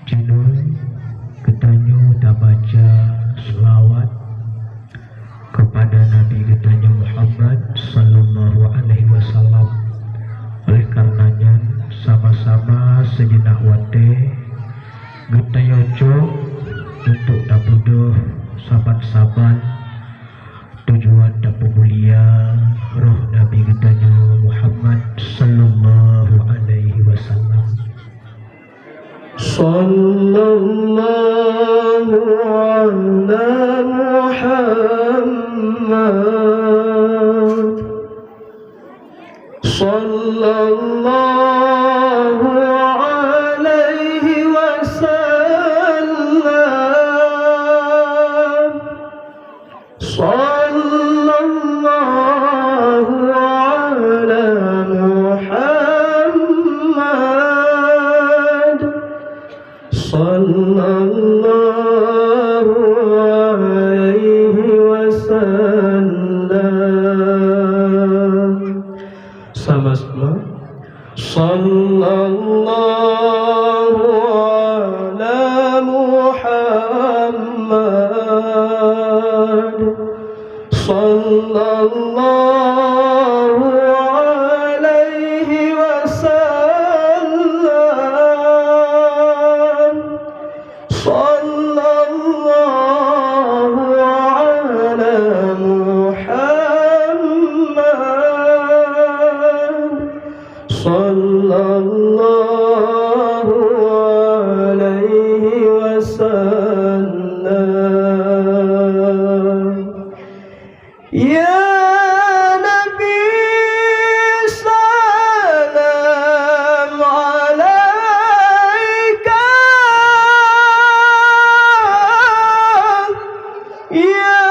Jinun ketanyo dah baca selawat kepada Nabi ketanyo Muhammad sallallahu alaihi wasallam. Oleh karenanya sama-sama sejenak wate getanyo cok untuk dapuduh saban-saban tujuan dapat mulia roh Nabi ketanyo Muhammad sallallahu alaihi wasallam. Sallallahu ala Muhammad sallallahu alaihi wasallam. Sallallahu ala Muhammad sallallahu alaihi wasallam. Sama-sama. Sallallahu ala Muhammad sallallahu alaihi wasallam. Sallallahu ala Muhammad sallallahu alaihi wasallam. Ya Nabi salam alaika, ya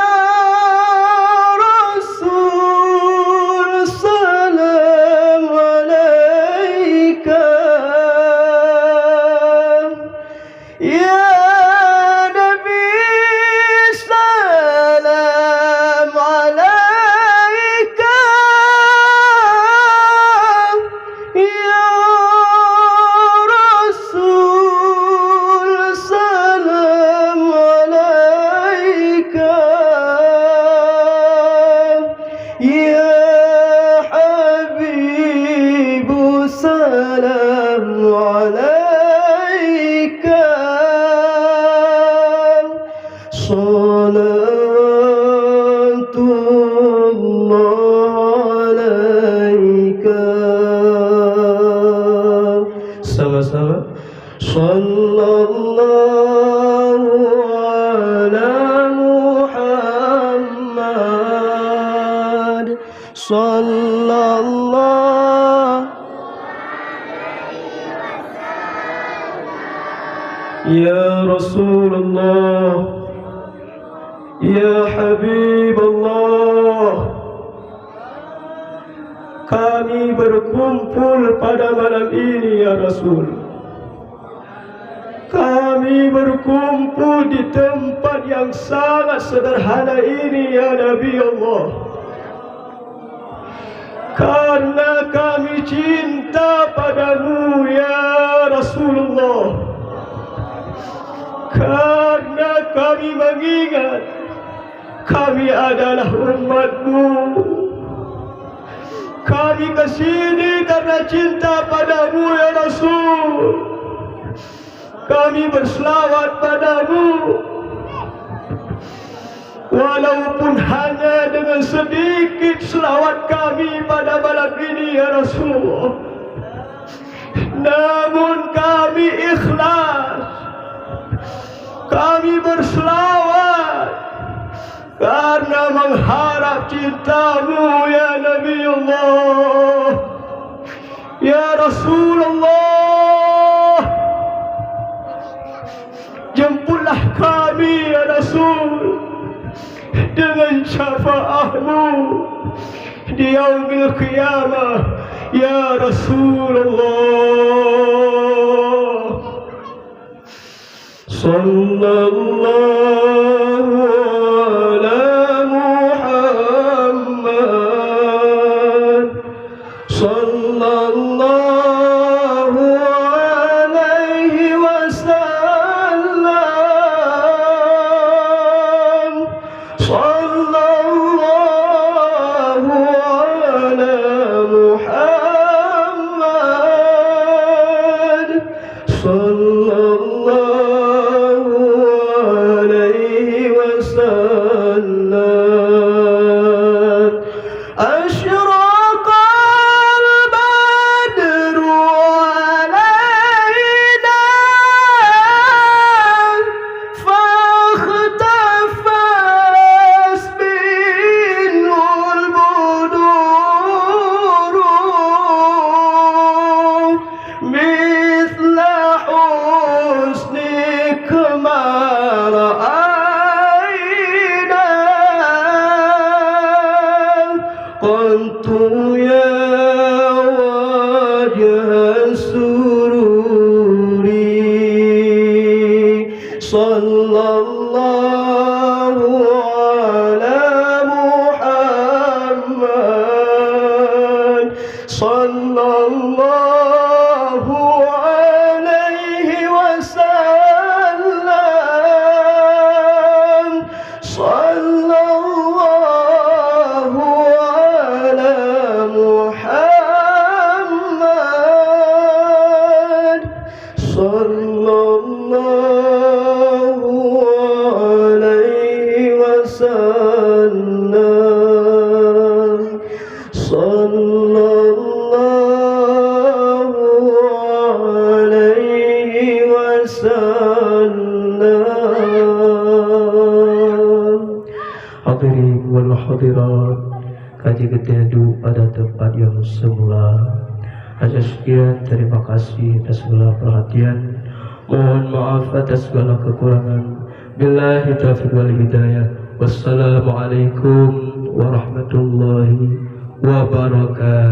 Rasul salam alaika, ya sama-sama. Sallallahu ala Muhammad sallallahu. Ya Rasulullah, ya Habib Allah, kami berkumpul pada malam ini ya Rasul. Kami berkumpul di tempat yang sangat sederhana ini ya Nabi Allah, karena kami cinta padamu ya Rasulullah, karena kami mengingat kami adalah umatmu. Kami kesini karena cinta padamu ya Rasul. Kami berselawat padamu, walaupun hanya dengan sedikit selawat kami pada malam ini ya Rasulullah, namun kami ikhlas. Kami berselawat karena mengharap cintamu ya Nabi Allah, ya Rasulullah. Jemputlah kami ya Rasul dengan syafaatmu di yaumil qiyamah ya Rasulullah. Sallallahu ala Muhammad sallallahu alaihi wasallam. sallallahu alaihi wasallam. Asyraqal badru alaina fakhtafas minul buduru mithla husnik ma ra'ayna qantu ya wajah sururi sallallahu ala Muhammad sallallahu alaihi wasallam sallallahu ala Muhammad sallallahu alaihi wasallam sallallahu alaihi wasallam. Hadirin wal hadirat, kaji ketedu pada tempat yang semula. Atas sekian terima kasih atas segala perhatian. Mohon maaf atas segala kekurangan. Billahi taufiq wal hidayah. Wassalamualaikum warahmatullahi wabarakatuh.